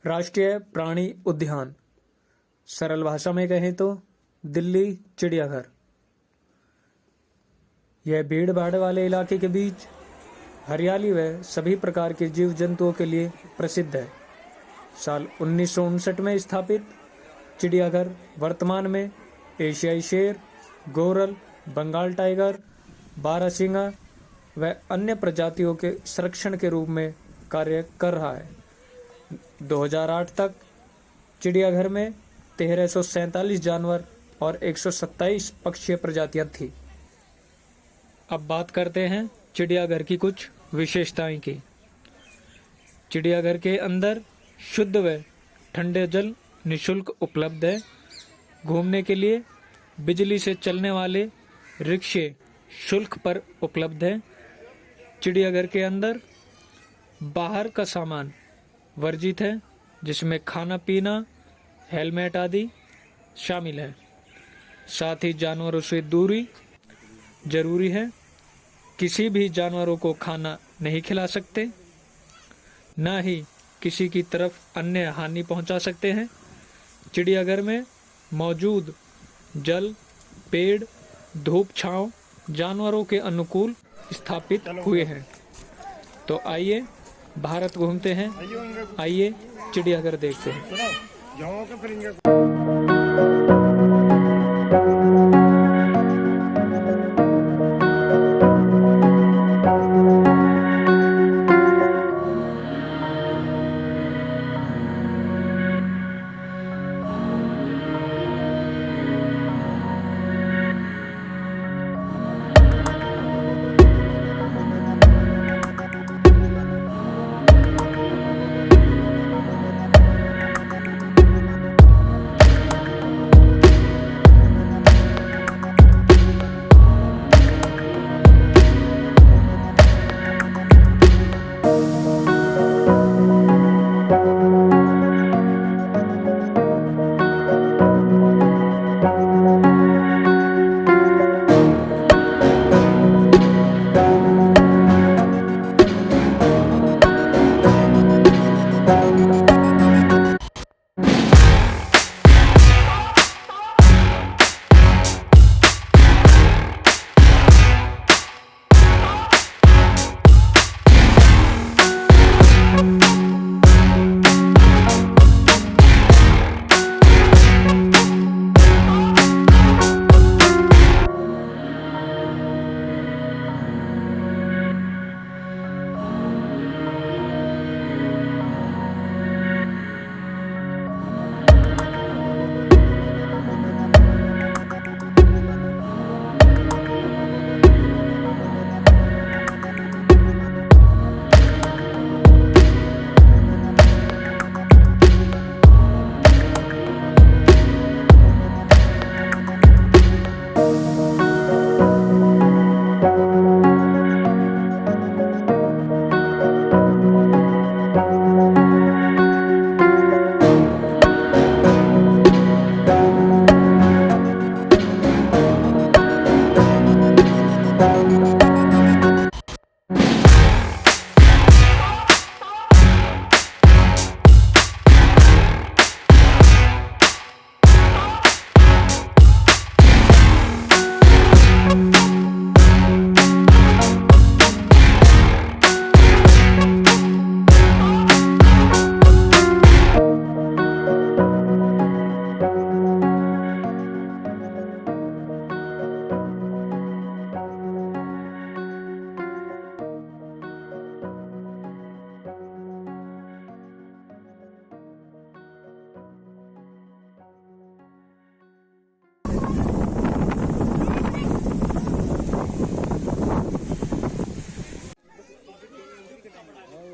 राष्ट्रीय प्राणी उद्यान, सरल भाषा में कहें तो दिल्ली चिड़ियाघर। यह भीड़ भाड़ वाले इलाके के बीच हरियाली व सभी प्रकार के जीव जंतुओं के लिए प्रसिद्ध है। साल 1959 में स्थापित चिड़ियाघर वर्तमान में एशियाई शेर, गोरल, बंगाल टाइगर, बारहसिंगा व अन्य प्रजातियों के संरक्षण के रूप में कार्य कर रहा है। 2008 तक चिड़ियाघर में 1347 जानवर और 127 पक्षीय प्रजातियां थी। अब बात करते हैं चिड़ियाघर की कुछ विशेषताएं की। चिड़ियाघर के अंदर शुद्ध व ठंडे जल निःशुल्क उपलब्ध है। घूमने के लिए बिजली से चलने वाले रिक्शे शुल्क पर उपलब्ध है। चिड़ियाघर के अंदर बाहर का सामान वर्जित है, जिसमें खाना पीना, हेलमेट आदि शामिल है। साथ ही जानवरों से दूरी जरूरी है। किसी भी जानवरों को खाना नहीं खिला सकते, न ही किसी की तरफ अन्य हानि पहुंचा सकते हैं। चिड़ियाघर में मौजूद जल, पेड़, धूप छांव जानवरों के अनुकूल स्थापित हुए हैं। तो आइए भारत घूमते हैं, आइए चिड़ियाघर देखते हैं।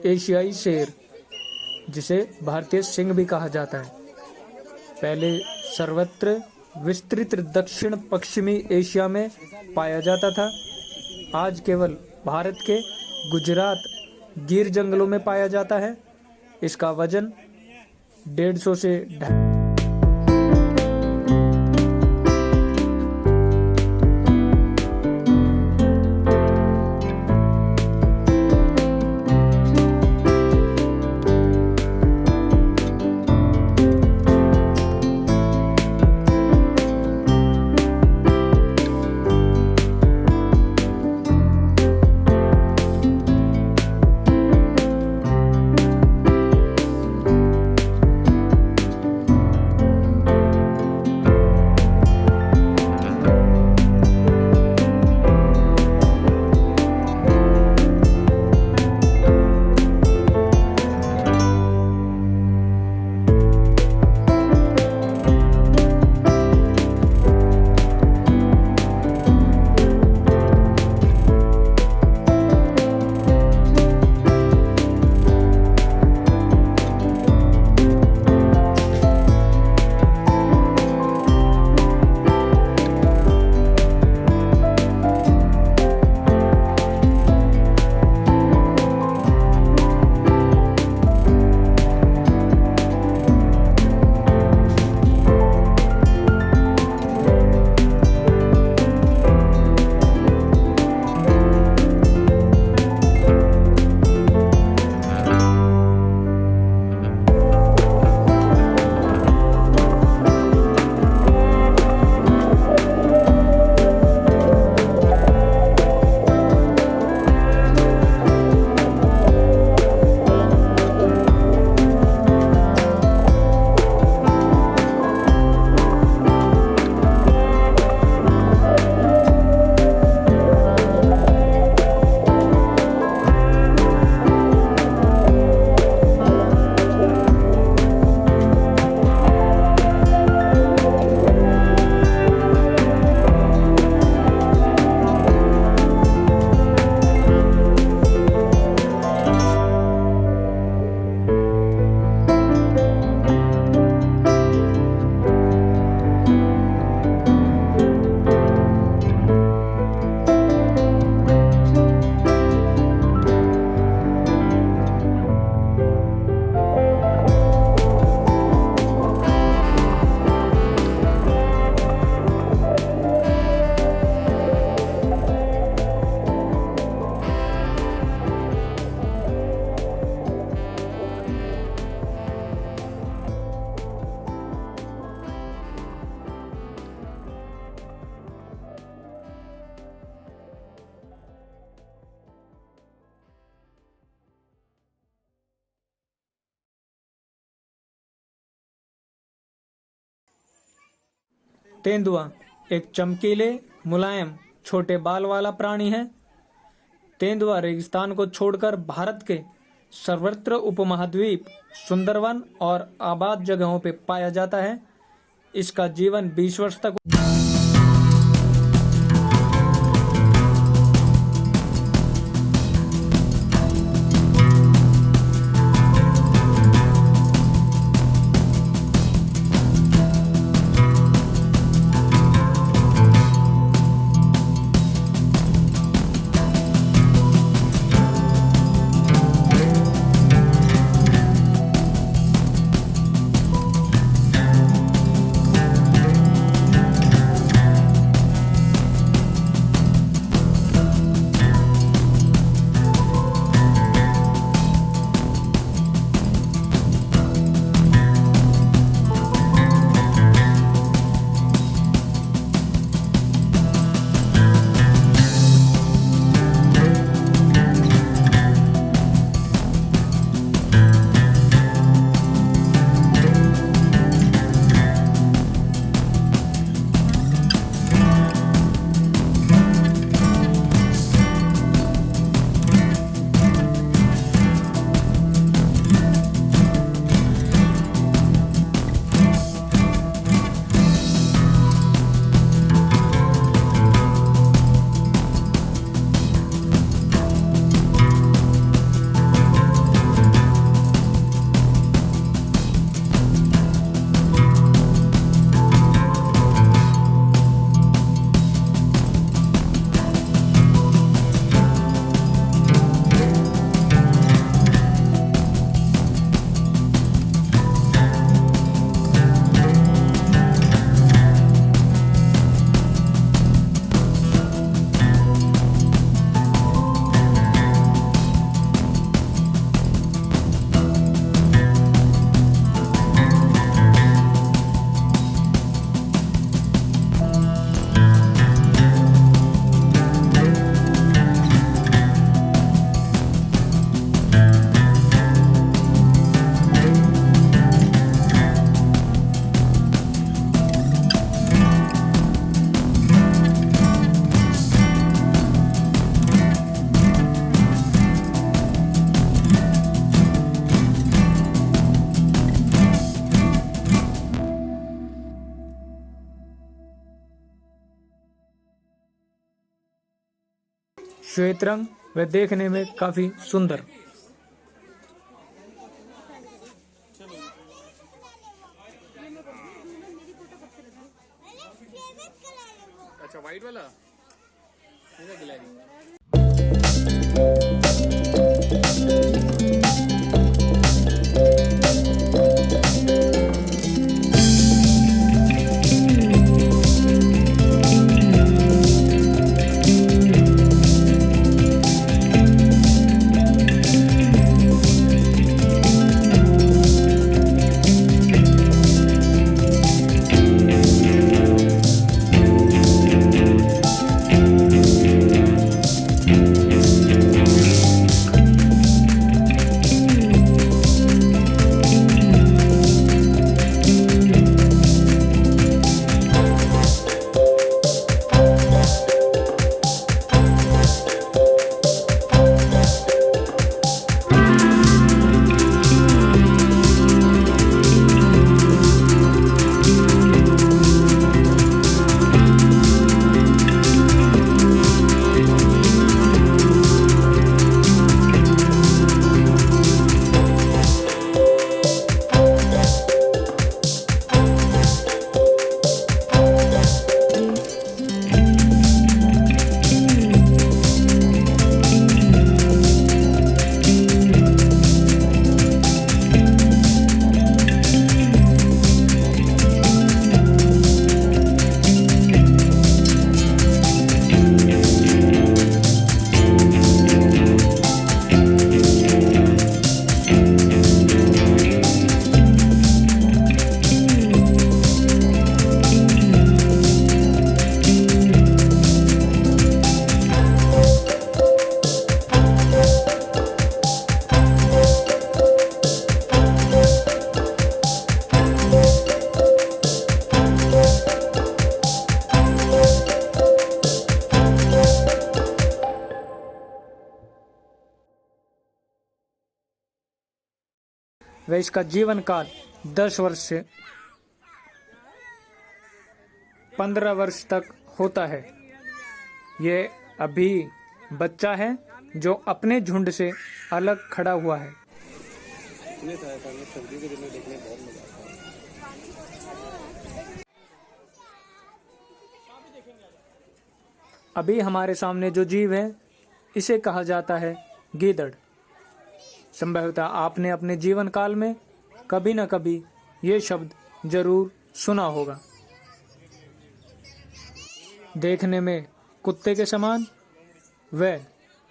एशियाई शेर, जिसे भारतीय सिंह भी कहा जाता है, पहले सर्वत्र विस्तृत दक्षिण पश्चिमी एशिया में पाया जाता था। आज केवल भारत के गुजरात गिर जंगलों में पाया जाता है। इसका वजन 150 से 250 तेंदुआ एक चमकीले, मुलायम, छोटे बाल वाला प्राणी है। तेंदुआ रेगिस्तान को छोड़कर भारत के सर्वत्र उपमहाद्वीप, सुंदरवन और आबाद जगहों पर पाया जाता है। इसका जीवन 20 वर्ष तक श्वेत रंग व देखने में काफी सुंदर। अच्छा वाइट वाला गिलहरी। व इसका जीवन काल 10 वर्ष से 15 वर्ष तक होता है। ये अभी बच्चा है जो अपने झुंड से अलग खड़ा हुआ है। अभी हमारे सामने जो जीव है इसे कहा जाता है गीदड़। संभवतः आपने अपने जीवन काल में कभी न कभी ये शब्द जरूर सुना होगा। देखने में कुत्ते के समान व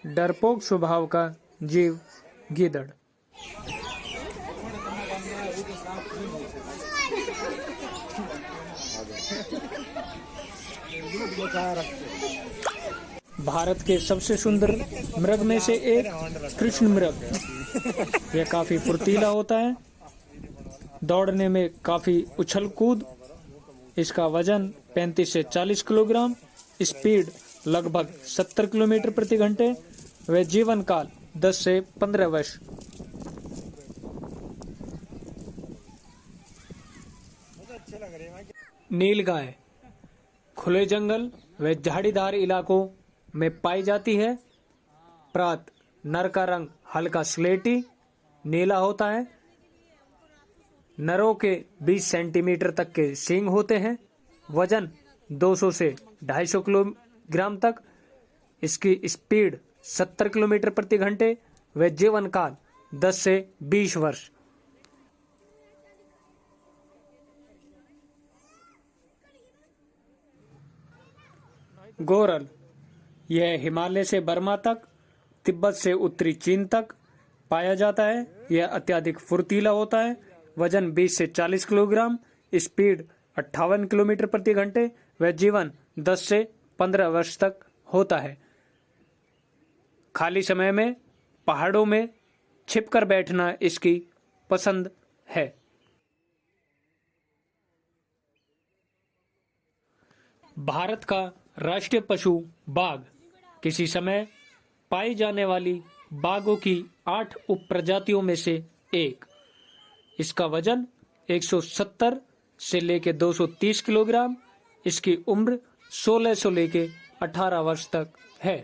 डरपोक स्वभाव का जीव गीदड़। भारत के सबसे सुंदर मृग में से एक कृष्ण मृग। यह काफी फुर्तीला होता है, दौड़ने में काफी उछल कूद। इसका वजन 35 से 40 किलोग्राम, स्पीड लगभग 70 किलोमीटर प्रति घंटे व जीवन काल 10 से 15 वर्ष। नीलगाय खुले जंगल व झाड़ीदार इलाकों में पाई जाती है। प्रात नर का रंग हल्का स्लेटी नीला होता है। नरों के 20 सेंटीमीटर तक के सींग होते हैं। वजन 200 से 250 किलोग्राम तक। इसकी स्पीड 70 किलोमीटर प्रति घंटे व जीवन काल 10 से 20 वर्ष। गोरल यह हिमालय से बर्मा तक, तिब्बत से उत्तरी चीन तक पाया जाता है। यह अत्यधिक फुर्तीला होता है। वजन 20 से 40 किलोग्राम, स्पीड 58 किलोमीटर प्रति घंटे व जीवन 10 से 15 वर्ष तक होता है। खाली समय में पहाड़ों में छिपकर बैठना इसकी पसंद है। भारत का राष्ट्रीय पशु बाघ किसी समय पाई जाने वाली बाघों की 8 उप प्रजातियों में से एक। इसका वजन 170 से लेकर 230 किलोग्राम। इसकी उम्र 16 से लेकर 18 वर्ष तक है।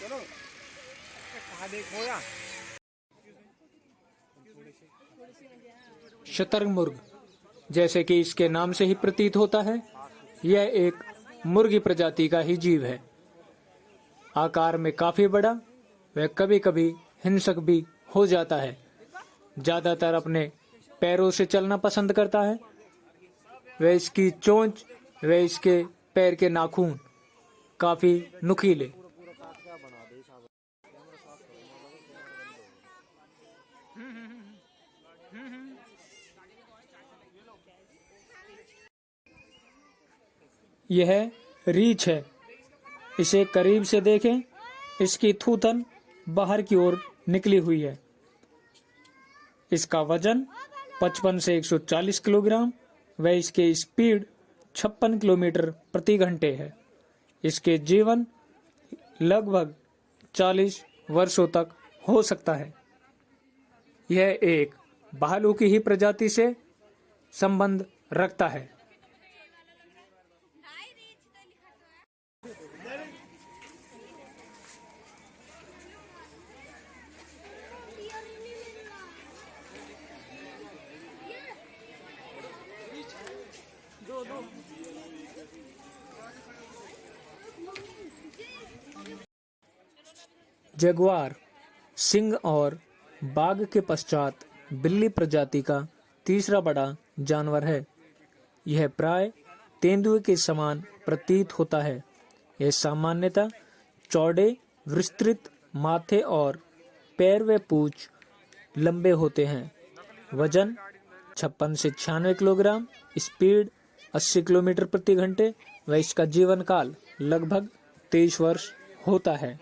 चलो कहाँ देखो या शतरंग मुर्ग, जैसे कि इसके नाम से ही प्रतीत होता है, यह एक मुर्गी प्रजाति का ही जीव है। आकार में काफी बड़ा, वह कभी कभी हिंसक भी हो जाता है। ज्यादातर अपने पैरों से चलना पसंद करता है। वह इसकी चोंच व इसके पैर के नाखून काफी नुकीले। यह रीछ है। इसे करीब से देखें, इसकी थूथन बाहर की ओर निकली हुई है। इसका वजन 55 से 140 किलोग्राम व इसकी स्पीड 56 किलोमीटर प्रति घंटे है। इसके जीवन लगभग 40 वर्षों तक हो सकता है। यह एक भालू की ही प्रजाति से संबंध रखता है। जगुआर सिंह और बाघ के पश्चात बिल्ली प्रजाति का तीसरा बड़ा जानवर है। यह प्राय तेंदुए के समान प्रतीत होता है। यह सामान्यतः चौड़े, विस्तृत माथे और पैर व पूंछ लंबे होते हैं। वजन 56 से 96 किलोग्राम, स्पीड 80 किलोमीटर प्रति घंटे व इसका जीवन काल लगभग 23 वर्ष होता है।